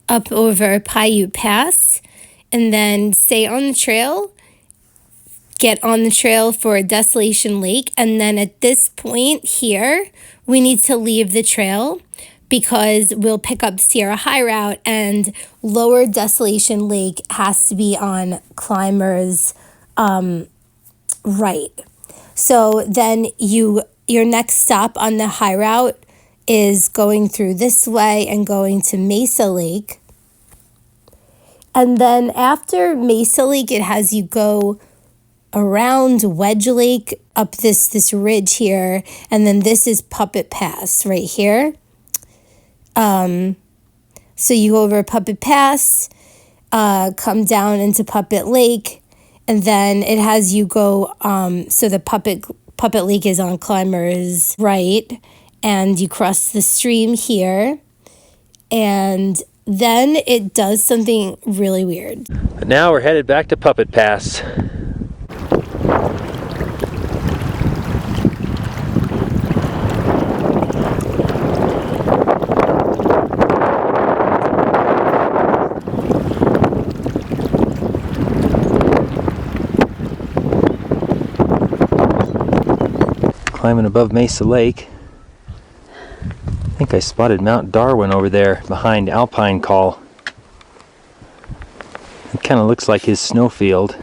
up over Paiute Pass, and then stay on the trail. Get on the trail for Desolation Lake, and then at this point here, we need to leave the trail because we'll pick up Sierra High Route, and Lower Desolation Lake has to be on Climbers right. So then your next stop on the High Route is going through this way and going to Mesa Lake. And then after Mesa Lake, it has you go around Wedge Lake up this ridge here, and then this is Puppet Pass right here. So you go over Puppet Pass, come down into Puppet Lake, and then it has you go, so the Puppet Lake is on Climbers right, and you cross the stream here, and then it does something really weird. But now we're headed back to Puppet Pass. Climbing above Mesa Lake. I think I spotted Mount Darwin over there behind Alpine Call. It kind of looks like his snowfield.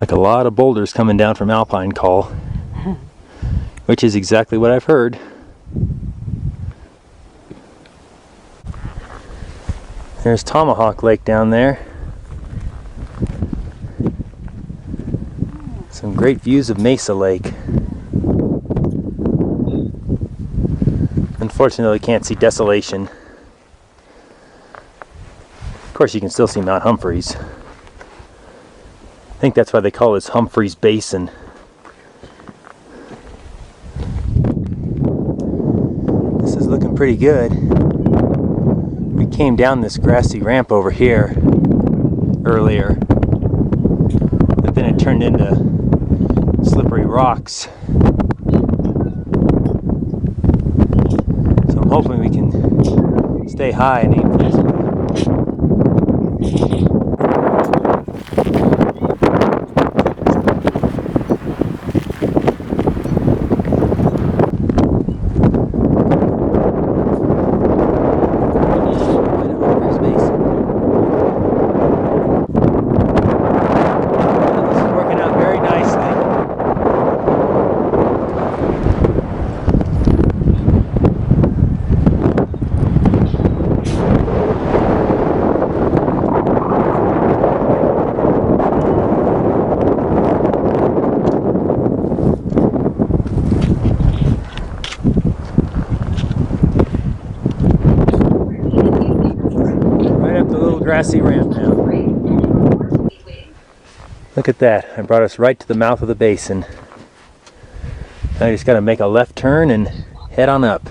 Like a lot of boulders coming down from Alpine Call, which is exactly what I've heard. There's Tomahawk Lake down there. Some great views of Mesa Lake. Unfortunately, can't see Desolation. Of course, you can still see Mount Humphreys. I think that's why they call this Humphreys Basin. This is looking pretty good. We came down this grassy ramp over here earlier, but then it turned into slippery rocks. So I'm hoping we can stay high and aim for this one. Grassy ramp now. Look at that. I brought us right to the mouth of the basin. Now I just got to make a left turn and head on up.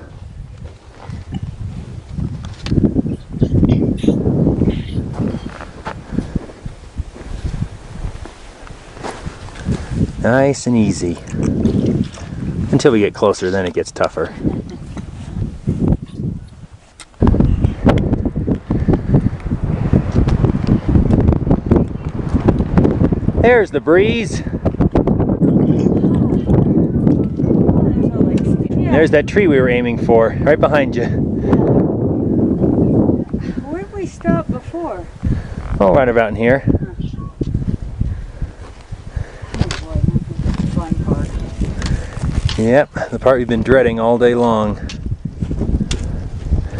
Nice and easy. Until we get closer, then it gets tougher. There's the breeze. There's that tree we were aiming for, right behind you. Where did we stop before? Oh, right about in here. Fun part. Yep, the part we've been dreading all day long.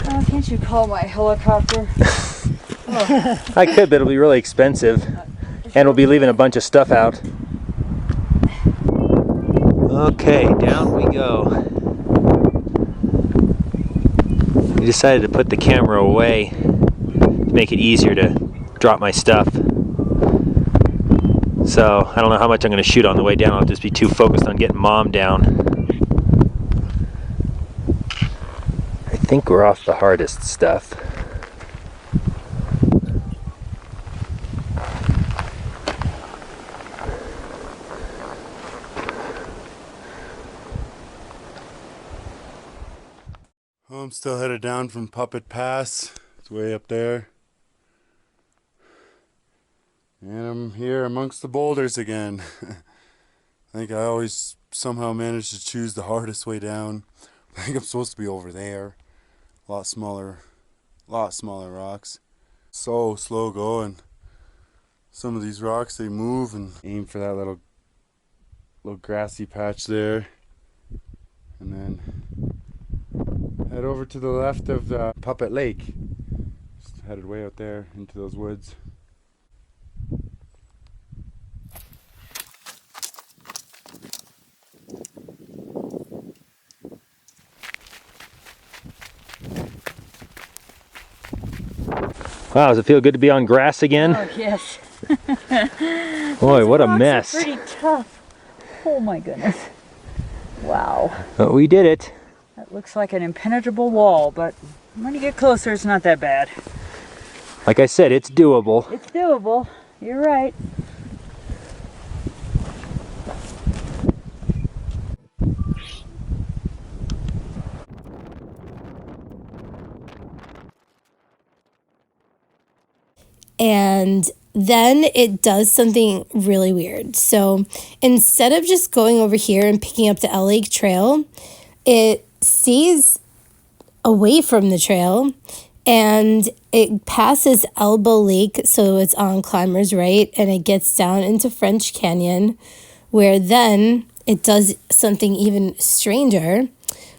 Oh, can't you call my helicopter? Oh. I could, but it'll be really expensive. And we'll be leaving a bunch of stuff out. Okay, down we go. We decided to put the camera away to make it easier to drop my stuff. So I don't know how much I'm going to shoot on the way down. I'll just be too focused on getting Mom down. I think we're off the hardest stuff. Oh, I'm still headed down from Puppet Pass. It's way up there. And I'm here amongst the boulders again. I think I always somehow manage to choose the hardest way down. I think I'm supposed to be over there. A lot smaller rocks. So slow going. Some of these rocks, they move, and aim for that little grassy patch there. And then head over to the left of the Puppet Lake. Just headed way out there into those woods. Wow, does it feel good to be on grass again? Oh, yes. Boy, what a Rocks are mess. pretty tough. Oh my goodness. Wow. But we did it. That looks like an impenetrable wall, but when you get closer, it's not that bad. Like I said, it's doable. It's doable. You're right. And then it does something really weird. So instead of just going over here and picking up the L Lake Trail, it stays away from the trail and it passes Elbow Lake, so it's on Climbers Right, and it gets down into French Canyon, where then it does something even stranger.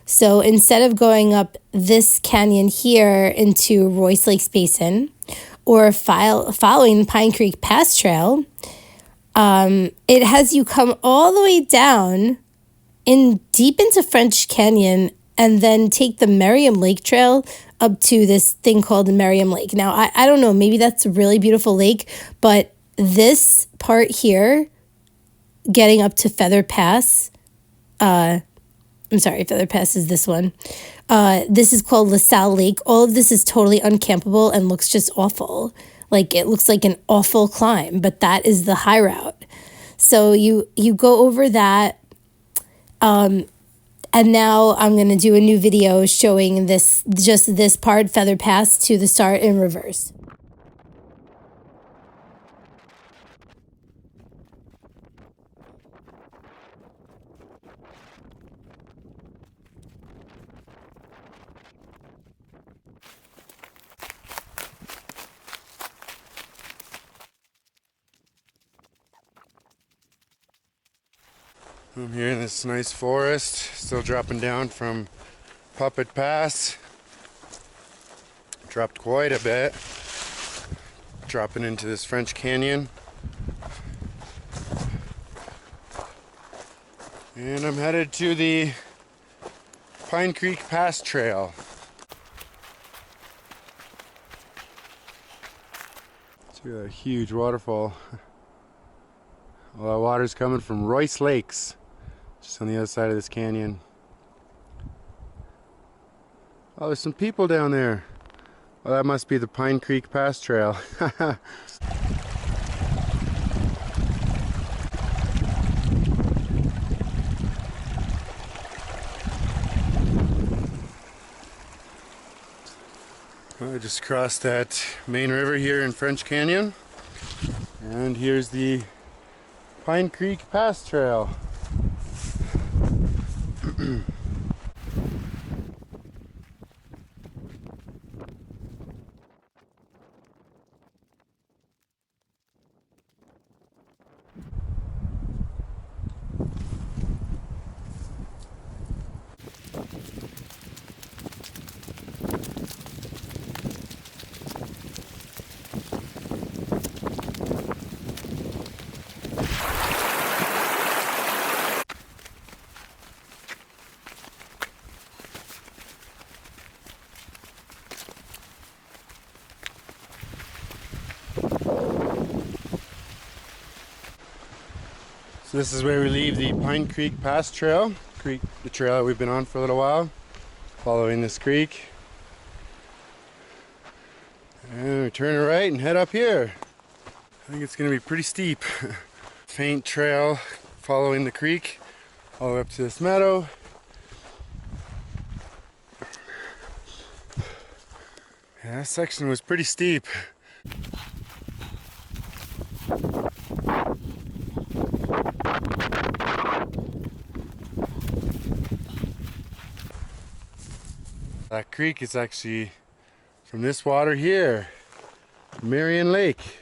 So instead of going up this canyon here into Royce Lakes Basin, or following Pine Creek Pass Trail, it has you come all the way down in deep into French Canyon and then take the Merriam Lake Trail up to this thing called Merriam Lake. Now, I don't know, maybe that's a really beautiful lake, but this part here, getting up to Feather Pass, I'm sorry, Feather Pass is this one. This is called LaSalle Lake. All of this is totally uncampable and looks just awful. Like, it looks like an awful climb, but that is the high route. So you go over that, and now I'm going to do a new video showing just this part, Feather Pass, to the start in reverse. I'm here in this nice forest, still dropping down from Puppet Pass. Dropped quite a bit, dropping into this French Canyon. And I'm headed to the Pine Creek Pass Trail. See that huge waterfall. All that water's coming from Royce Lakes, just on the other side of this canyon. Oh, there's some people down there. Well, that must be the Pine Creek Pass Trail. I just crossed that main river here in French Canyon, and here's the Pine Creek Pass Trail. So this is where we leave the Pine Creek Pass Trail, the trail that we've been on for a little while, following this creek. And we turn right and head up here. I think it's going to be pretty steep. Faint trail following the creek all the way up to this meadow. Yeah, that section was pretty steep. That creek is actually from this water here, Merriam Lake.